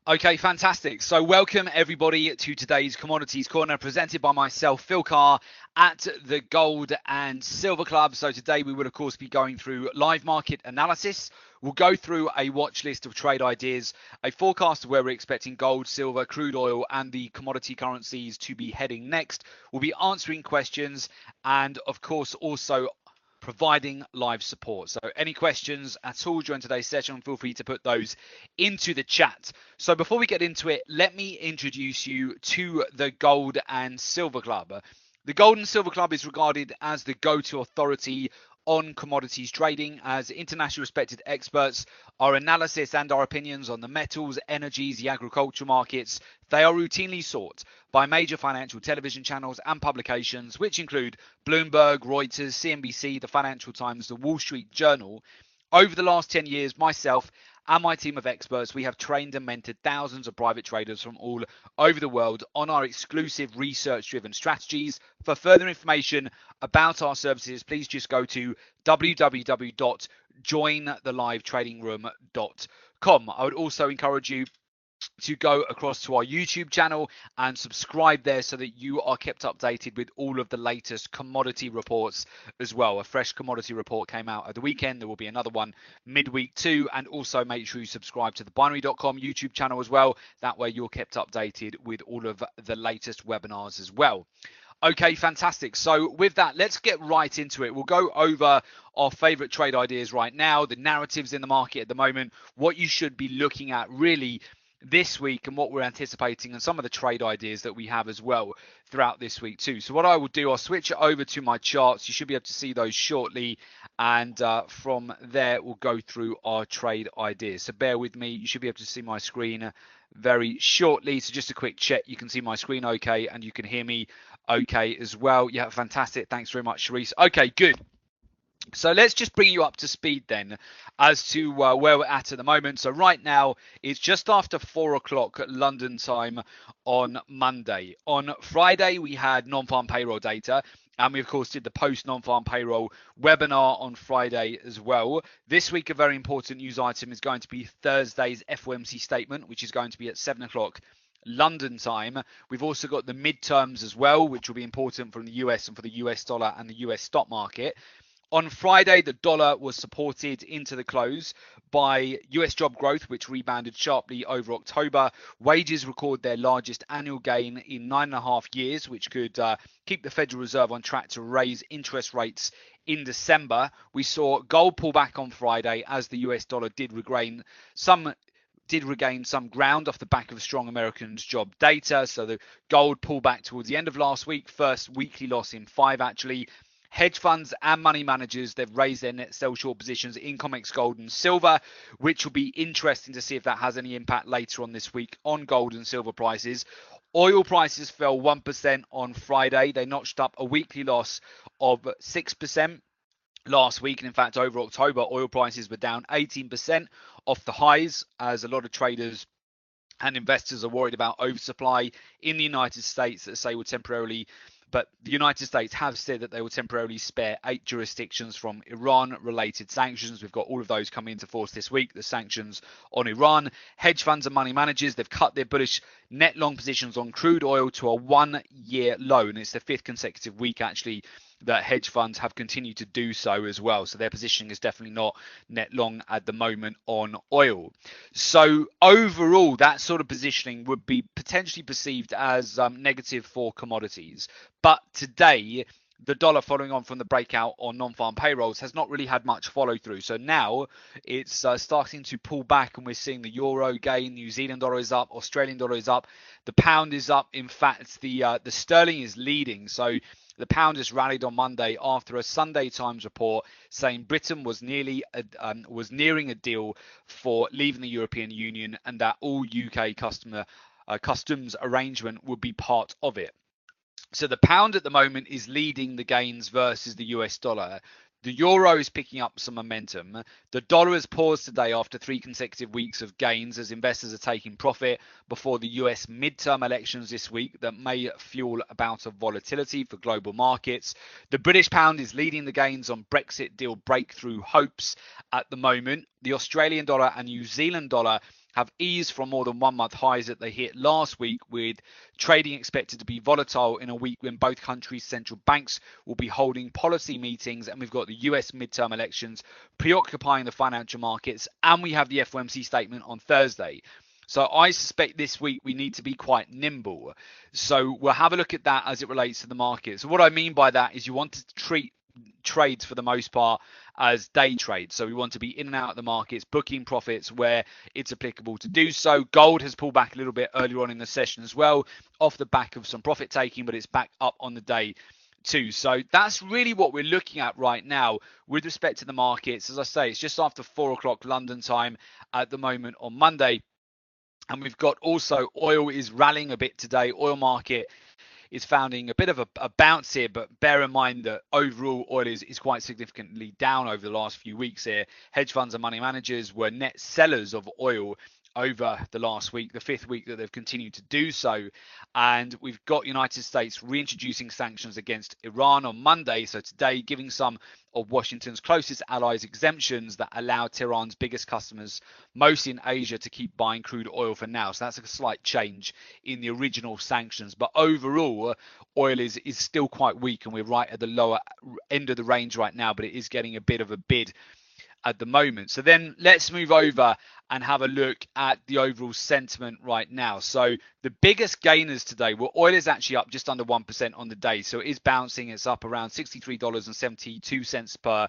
Okay, fantastic. So welcome everybody to today's Commodities Corner presented by myself, Phil Carr, at the Gold and Silver Club. So today we will of course be going through live market analysis. We'll go through a watch list of trade ideas, a forecast of where we're expecting gold, silver, crude oil and the commodity currencies to be heading next. We'll be answering questions and of course also providing live support. So any questions at all during today's session, feel free to put those into the chat. So before we get into it, let me introduce you to the Gold and Silver Club. The Gold and Silver Club is regarded as the go-to authority on commodities trading, as internationally respected experts. Our analysis and our opinions on the metals, energies, the agricultural markets, they are routinely sought by major financial television channels and publications, which include Bloomberg, Reuters, CNBC, the Financial Times, the Wall Street Journal. Over the last 10 years, myself and my team of experts, we have trained and mentored thousands of private traders from all over the world on our exclusive research-driven strategies. For further information about our services, please just go to www.jointhelivetradingroom.com. I would also encourage you to go across to our YouTube channel and subscribe there so that you are kept updated with all of the latest commodity reports as well. A fresh commodity report came out at the weekend. There will be another one midweek too. And also make sure you subscribe to the binary.com YouTube channel as well. That way you're kept updated with all of the latest webinars as well. Okay, fantastic. So with that, let's get right into it. We'll go over our favorite trade ideas right now, the narratives in the market at the moment, what you should be looking at really this week and what we're anticipating, and some of the trade ideas that we have as well throughout this week too. So what I will do, I'll switch it over to my charts. You should be able to see those shortly, and from there we'll go through our trade ideas. So bear with me. You should be able to see my screen very shortly. So just a quick check, you can see my screen okay and you can hear me okay as well. Yeah, fantastic. Thanks very much, Sharice. Okay, good. So let's just bring you up to speed then as to where we're at the moment. So right now it's just after 4 o'clock London time on Monday. On Friday we had non-farm payroll data, and we of course did the post non-farm payroll webinar on Friday as well. This week a very important news item is going to be Thursday's FOMC statement, which is going to be at 7 o'clock London time. We've also got the midterms as well, which will be important from the US and for the US dollar and the US stock market. On Friday, the dollar was supported into the close by US job growth, which rebounded sharply over October. Wages record their largest annual gain in 9.5 years, which could keep the Federal Reserve on track to raise interest rates in December. We saw gold pull back on Friday as the US dollar did regain some ground off the back of strong Americans job data. So the gold pulled back towards the end of last week, first weekly loss in 5 actually. Hedge funds and money managers, they've raised their net sell short positions in COMEX gold and silver, which will be interesting to see if that has any impact later on this week on gold and silver prices. Oil prices fell 1% on Friday. They notched up a weekly loss of 6% last week. And in fact, over October, oil prices were down 18% off the highs, as a lot of traders and investors are worried about oversupply in the United States that say will temporarily. But the United States have said that they will temporarily spare 8 jurisdictions from Iran-related sanctions. We've got all of those coming into force this week, the sanctions on Iran. Hedge funds and money managers, they've cut their bullish net long positions on crude oil to a 1-year low. And it's the 5th consecutive week, actually, that hedge funds have continued to do so as well. So their positioning is definitely not net long at the moment on oil. So overall, that sort of positioning would be potentially perceived as negative for commodities. But today, the dollar, following on from the breakout on non-farm payrolls, has not really had much follow through. So now it's starting to pull back, and we're seeing the euro gain, New Zealand dollar is up, Australian dollar is up, the pound is up. In fact, the sterling is leading. So the pound just rallied on Monday after a Sunday Times report saying Britain was nearing a deal for leaving the European Union, and that all UK customs arrangement would be part of it. So the pound at the moment is leading the gains versus the US dollar. The euro is picking up some momentum. The dollar has paused today after 3 consecutive weeks of gains as investors are taking profit before the US midterm elections this week that may fuel a bout of volatility for global markets. The British pound is leading the gains on Brexit deal breakthrough hopes at the moment. The Australian dollar and New Zealand dollar have eased from more than 1 month highs that they hit last week, with trading expected to be volatile in a week when both countries' central banks will be holding policy meetings, and we've got the US midterm elections preoccupying the financial markets, and we have the FOMC statement on Thursday. So I suspect this week we need to be quite nimble. So we'll have a look at that as it relates to the market. So what I mean by that is you want to treat trades for the most part as day trades. So we want to be in and out of the markets, booking profits where it's applicable to do so. Gold has pulled back a little bit earlier on in the session as well, off the back of some profit taking, but it's back up on the day too. So that's really what we're looking at right now with respect to the markets. As I say, it's just after 4 o'clock London time at the moment on Monday. And we've got also oil is rallying a bit today. Oil market is finding a bit of a bounce here, but bear in mind that overall oil is quite significantly down over the last few weeks here. Hedge funds and money managers were net sellers of oil over the last week, the 5th week that they've continued to do so. And we've got United States reintroducing sanctions against Iran on Monday. So today, giving some of Washington's closest allies exemptions that allow Tehran's biggest customers, mostly in Asia, to keep buying crude oil for now. So that's a slight change in the original sanctions. But overall, oil is still quite weak, and we're right at the lower end of the range right now, but it is getting a bit of a bid at the moment. So then let's move over and have a look at the overall sentiment right now. So the biggest gainers today, well, oil is actually up just under 1% on the day. So it is bouncing. It's up around $63.72 per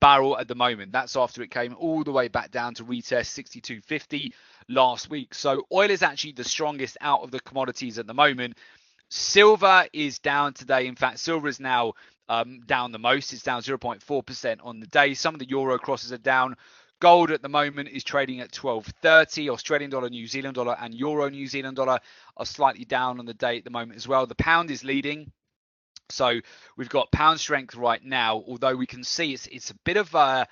barrel at the moment. That's after it came all the way back down to retest 62.50 last week. So oil is actually the strongest out of the commodities at the moment. Silver is down today. In fact, silver is now down the most. It's down 0.4% on the day. Some of the euro crosses are down. Gold at the moment is trading at 12.30. Australian dollar, New Zealand dollar, and euro New Zealand dollar are slightly down on the day at the moment as well. The pound is leading. So we've got pound strength right now, although we can see it's a bit of a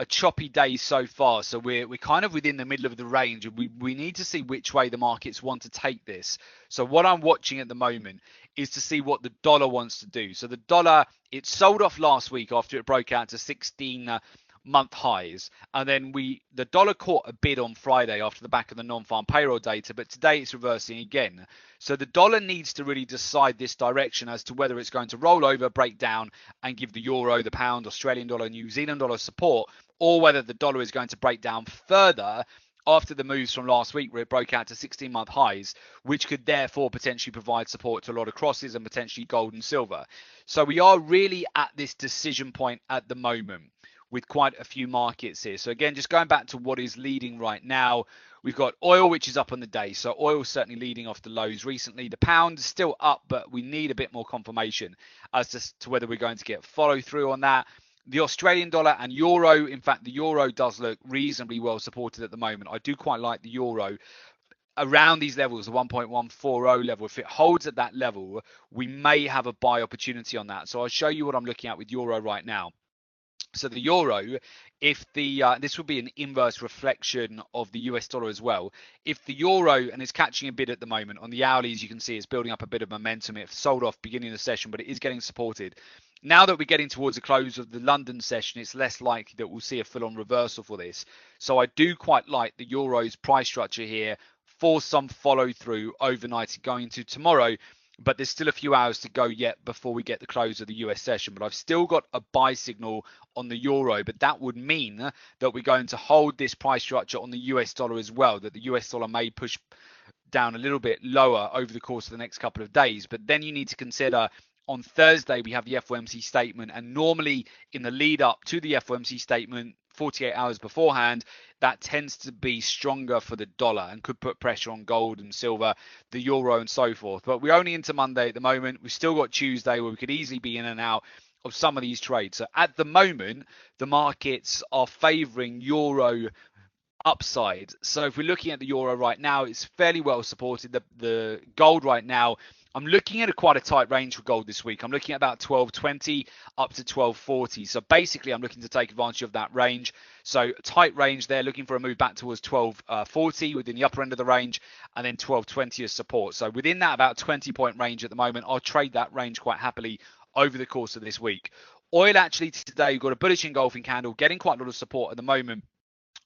choppy day so far. So we're kind of within the middle of the range. We need to see which way the markets want to take this. So what I'm watching at the moment is to see what the dollar wants to do. So the dollar, it sold off last week after it broke out to 16 month highs, and then the dollar caught a bid on Friday after the back of the non-farm payroll data, but today it's reversing again. So the dollar needs to really decide this direction as to whether it's going to roll over, break down, and give the euro, the pound, Australian dollar, New Zealand dollar support, or whether the dollar is going to break down further after the moves from last week where it broke out to 16-month highs, which could therefore potentially provide support to a lot of crosses and potentially gold and silver. So we are really at this decision point at the moment with quite a few markets here. So again, just going back to what is leading right now, we've got oil, which is up on the day. So oil is certainly leading off the lows recently. The pound is still up, but we need a bit more confirmation as to whether we're going to get follow through on that. The Australian dollar and euro, in fact, the euro does look reasonably well supported at the moment. I do quite like the euro around these levels, the 1.140 level. If it holds at that level, we may have a buy opportunity on that. So I'll show you what I'm looking at with euro right now. So the euro, if this would be an inverse reflection of the US dollar as well. If the euro, and it's catching a bid at the moment on the hourlies, you can see it's building up a bit of momentum. It sold off beginning of the session, but it is getting supported. Now that we're getting towards the close of the London session, it's less likely that we'll see a full-on reversal for this. So I do quite like the euro's price structure here for some follow through overnight going to tomorrow. But there's still a few hours to go yet before we get the close of the US session. But I've still got a buy signal on the euro. But that would mean that we're going to hold this price structure on the US dollar as well, that the US dollar may push down a little bit lower over the course of the next couple of days. But then you need to consider on Thursday, we have the FOMC statement. And normally in the lead up to the FOMC statement, 48 hours beforehand, that tends to be stronger for the dollar and could put pressure on gold and silver, the euro and so forth. But we're only into Monday at the moment. We've still got Tuesday where we could easily be in and out of some of these trades. So at the moment, the markets are favoring euro upside. So if we're looking at the euro right now, it's fairly well supported. The gold right now, I'm looking at quite a tight range for gold this week. I'm looking at about 12.20 up to 12.40. So basically, I'm looking to take advantage of that range. So tight range there, looking for a move back towards 12.40 within the upper end of the range, and then 12.20 as support. So within that about 20-point range at the moment, I'll trade that range quite happily over the course of this week. Oil actually today, we've got a bullish engulfing candle, getting quite a lot of support at the moment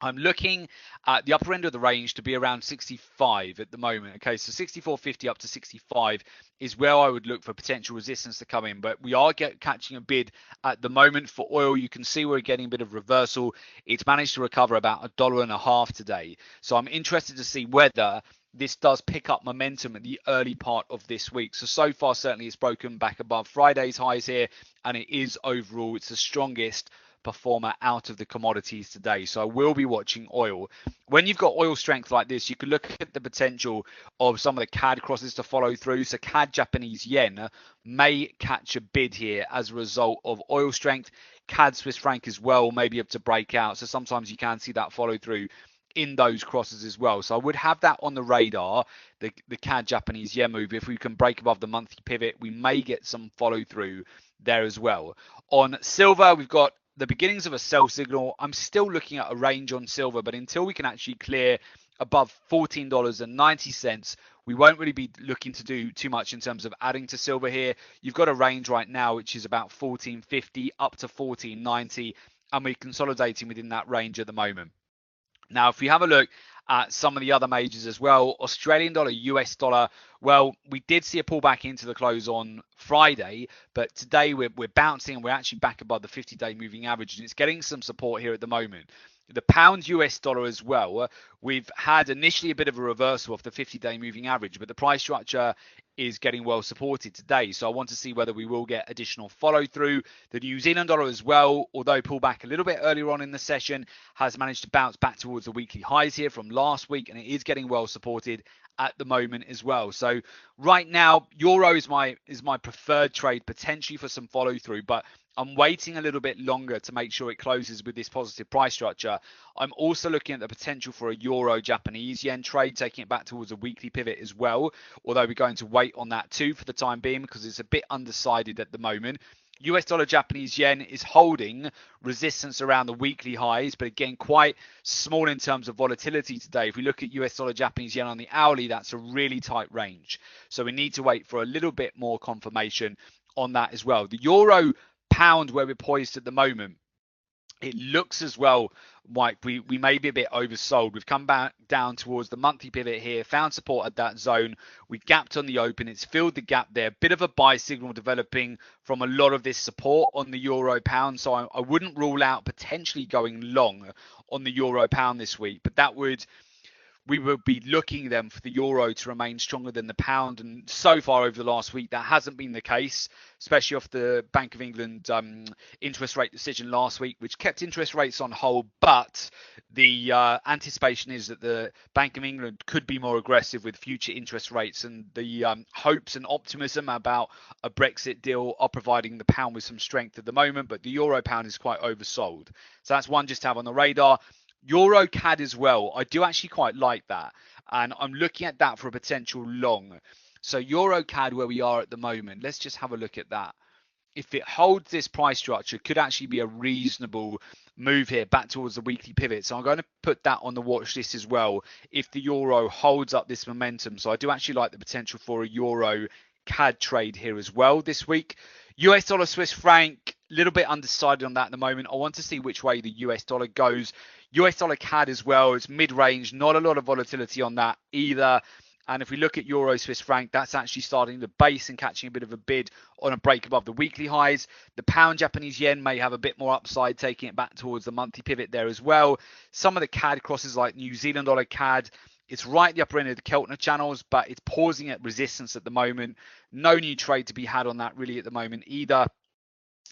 I'm looking at the upper end of the range to be around 65 at the moment. Okay, so 64.50 up to 65 is where I would look for potential resistance to come in. But we are catching a bid at the moment for oil. You can see we're getting a bit of reversal. It's managed to recover about $1.50 today. So I'm interested to see whether this does pick up momentum at the early part of this week. So far, certainly it's broken back above Friday's highs here, and it is overall, it's the strongest performer out of the commodities today. So I will be watching oil. When you've got oil strength like this, you can look at the potential of some of the CAD crosses to follow through. So CAD Japanese yen may catch a bid here as a result of oil strength. CAD Swiss franc as well may be able to break out. So sometimes you can see that follow through in those crosses as well. So I would have that on the radar, the CAD Japanese yen move. If we can break above the monthly pivot, we may get some follow through there as well. On silver, we've got the beginnings of a sell signal. I'm still looking at a range on silver, but until we can actually clear above $14.90, we won't really be looking to do too much in terms of adding to silver here. You've got a range right now, which is about 14.50 up to 14.90, and we're consolidating within that range at the moment. Now, if we have a look at some of the other majors as well, Australian dollar, US dollar, well, we did see a pullback into the close on Friday, but today we're bouncing and we're actually back above the 50-day moving average, and it's getting some support here at the moment. The pound US dollar as well, we've had initially a bit of a reversal of the 50-day moving average, but the price structure is getting well supported today. So I want to see whether we will get additional follow through. The New Zealand dollar as well, although pulled back a little bit earlier on in the session, has managed to bounce back towards the weekly highs here from last week, and it is getting well supported at the moment as well. So right now, euro is my preferred trade potentially for some follow through, but I'm waiting a little bit longer to make sure it closes with this positive price structure. I'm also looking at the potential for a euro Japanese yen trade, taking it back towards a weekly pivot as well, although we're going to wait on that too for the time being because it's a bit undecided at the moment. US dollar Japanese yen is holding resistance around the weekly highs, but again, quite small in terms of volatility today. If we look at US dollar Japanese yen on the hourly, that's a really tight range. So we need to wait for a little bit more confirmation on that as well. The euro pound, where we're poised at the moment, it looks as well like we may be a bit oversold. We've come back down towards the monthly pivot here, found support at that zone. We gapped on the open. It's filled the gap there. Bit of a buy signal developing from a lot of this support on the euro pound. So I wouldn't rule out potentially going long on the euro pound this week, but we will be looking then for the euro to remain stronger than the pound, and so far over the last week that hasn't been the case, especially off the Bank of England interest rate decision last week, which kept interest rates on hold, but the anticipation is that the Bank of England could be more aggressive with future interest rates, and the hopes and optimism about a Brexit deal are providing the pound with some strength at the moment, but the euro pound is quite oversold. So that's one just to have on the radar. Euro CAD as well. I do actually quite like that, and I'm looking at that for a potential long. So Euro CAD, where we are at the moment, let's just have a look at that. If it holds this price structure, could actually be a reasonable move here back towards the weekly pivot. So I'm going to put that on the watch list as well if the euro holds up this momentum. So I do actually like the potential for a euro CAD trade here as well this week. US dollar Swiss franc, a little bit undecided on that at the moment. I want to see which way the US dollar goes. US dollar CAD as well, it's mid-range, not a lot of volatility on that either. And if we look at euro Swiss franc, that's actually starting to base and catching a bit of a bid on a break above the weekly highs. The pound Japanese yen may have a bit more upside, taking it back towards the monthly pivot there as well. Some of the CAD crosses like New Zealand dollar CAD, it's right at the upper end of the Keltner channels, but it's pausing at resistance at the moment. No new trade to be had on that really at the moment either.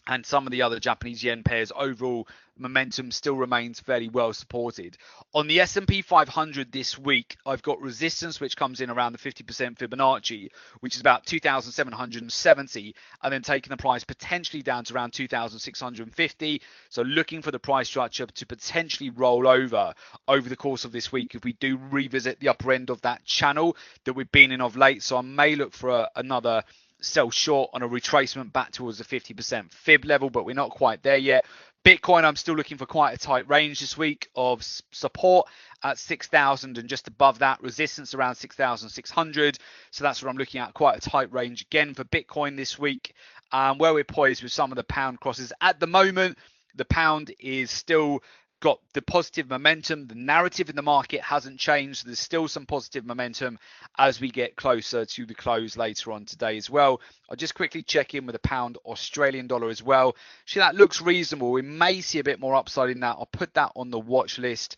And some of the other Japanese yen pairs, overall momentum still remains fairly well supported. On the S&P 500 this week, I've got resistance, which comes in around the 50% Fibonacci, which is about 2,770, and then taking the price potentially down to around 2,650. So looking for the price structure to potentially roll over the course of this week if we do revisit the upper end of that channel that we've been in of late. So I may look for another sell short on a retracement back towards the 50% fib level, but we're not quite there yet. Bitcoin, I'm still looking for quite a tight range this week of support at 6,000 and just above that, resistance around 6,600. So that's what I'm looking at, quite a tight range again for Bitcoin this week. Where we're poised with some of the pound crosses at the moment, the pound is still got the positive momentum. The narrative in the market hasn't changed. There's still some positive momentum as we get closer to the close later on today as well. I'll just quickly check in with the pound Australian dollar as well. See, that looks reasonable. We may see a bit more upside in that. I'll put that on the watch list.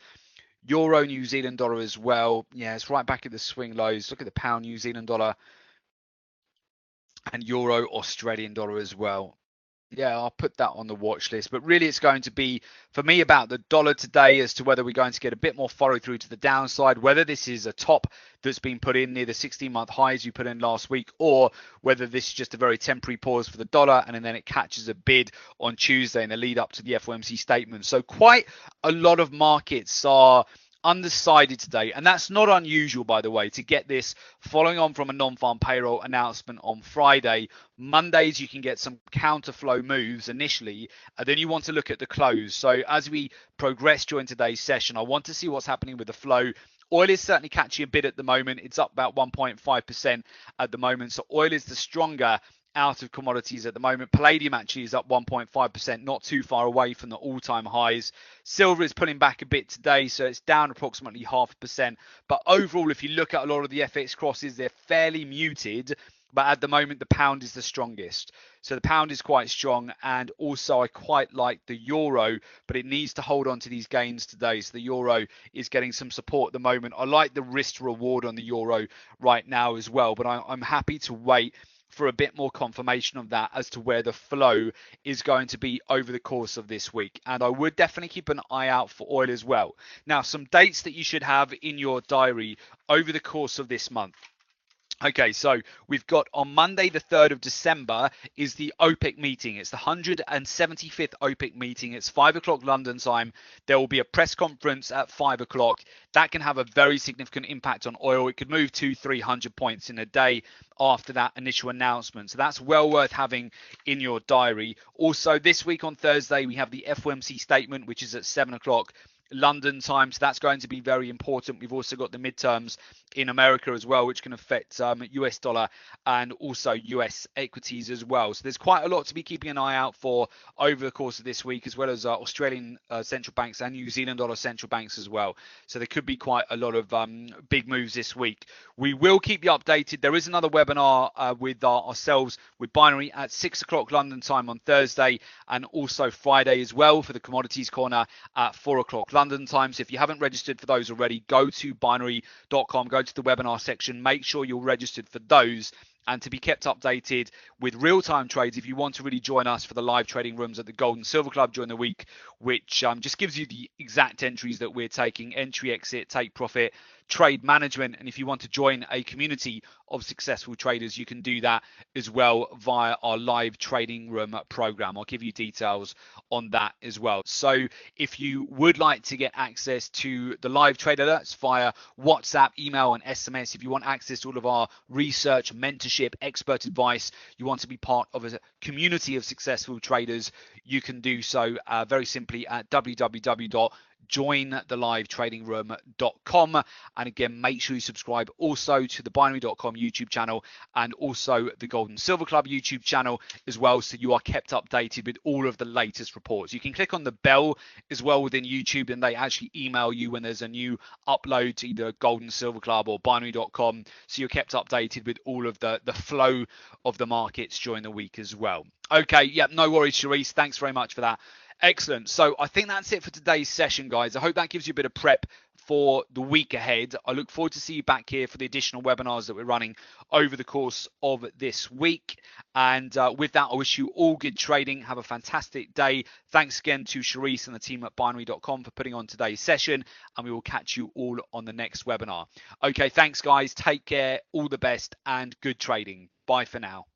Euro New Zealand dollar as well. Yeah, it's right back at the swing lows. Look at the pound New Zealand dollar and Euro Australian dollar as well. Yeah, I'll put that on the watch list. But really, it's going to be, for me, about the dollar today as to whether we're going to get a bit more follow through to the downside, whether this is a top that's been put in near the 16-month highs you put in last week, or whether this is just a very temporary pause for the dollar and then it catches a bid on Tuesday in the lead up to the FOMC statement. So quite a lot of markets are undecided today, and that's not unusual, by the way, to get this following on from a non-farm payroll announcement on Friday. Mondays you can get some counterflow moves initially, and then you want to look at the close. So as we progress during today's session, I want to see what's happening with the flow. Oil is certainly catching a bid at the moment. It's up about 1.5% at the moment, so oil is the stronger out of commodities at the moment. Palladium actually is up 1.5%, not too far away from the all-time highs. Silver is pulling back a bit today, so it's down approximately 0.5%. But overall, if you look at a lot of the FX crosses, they're fairly muted. But at the moment, the pound is the strongest. So the pound is quite strong. And also, I quite like the euro, but it needs to hold on to these gains today. So the euro is getting some support at the moment. I like the risk reward on the euro right now as well, but I'm happy to wait for a bit more confirmation of that as to where the flow is going to be over the course of this week. And I would definitely keep an eye out for oil as well. Now, some dates that you should have in your diary over the course of this month. Okay, so we've got on Monday, the 3rd of December, is the OPEC meeting. It's the 175th OPEC meeting. It's 5 o'clock London time. There will be a press conference at 5 o'clock. That can have a very significant impact on oil. It could move 200-300 points in a day after that initial announcement. So that's well worth having in your diary. Also, this week on Thursday, we have the FOMC statement, which is at 7 o'clock London time, so that's going to be very important. We've also got the midterms in America as well, which can affect US dollar and also US equities as well. So there's quite a lot to be keeping an eye out for over the course of this week, as well as Australian central banks and New Zealand dollar central banks as well. So there could be quite a lot of big moves this week. We will keep you updated. There is another webinar with ourselves with Binary at 6 o'clock London time on Thursday, and also Friday as well for the Commodities Corner at 4 o'clock London time. So if you haven't registered for those already, go to binary.com, go to the webinar section, make sure you're registered for those. And to be kept updated with real-time trades, if you want to really join us for the live trading rooms at the Gold and Silver Club during the week, which just gives you the exact entries that we're taking, entry, exit, take profit, trade management. And if you want to join a community of successful traders, you can do that as well via our live trading room program. I'll give you details on that as well. So if you would like to get access to the live trade alerts via WhatsApp, email and SMS, if you want access to all of our research, mentorship, expert advice, you want to be part of a community of successful traders, you can do so very simply at www.jointhelivetradingroom.com. And again, make sure you subscribe also to the binary.com YouTube channel and also the Gold and Silver Club YouTube channel as well, so you are kept updated with all of the latest reports. You can click on the bell as well within YouTube, and they actually email you when there's a new upload to either Gold and Silver Club or binary.com, so you're kept updated with all of the flow of the markets during the week as well. Okay, yep, no worries, Sharice. Thanks very much for that. Excellent. So I think that's it for today's session, guys. I hope that gives you a bit of prep for the week ahead. I look forward to see you back here for the additional webinars that we're running over the course of this week. And with that, I wish you all good trading. Have a fantastic day. Thanks again to Sharice and the team at binary.com for putting on today's session. And we will catch you all on the next webinar. Okay, thanks, guys. Take care. All the best and good trading. Bye for now.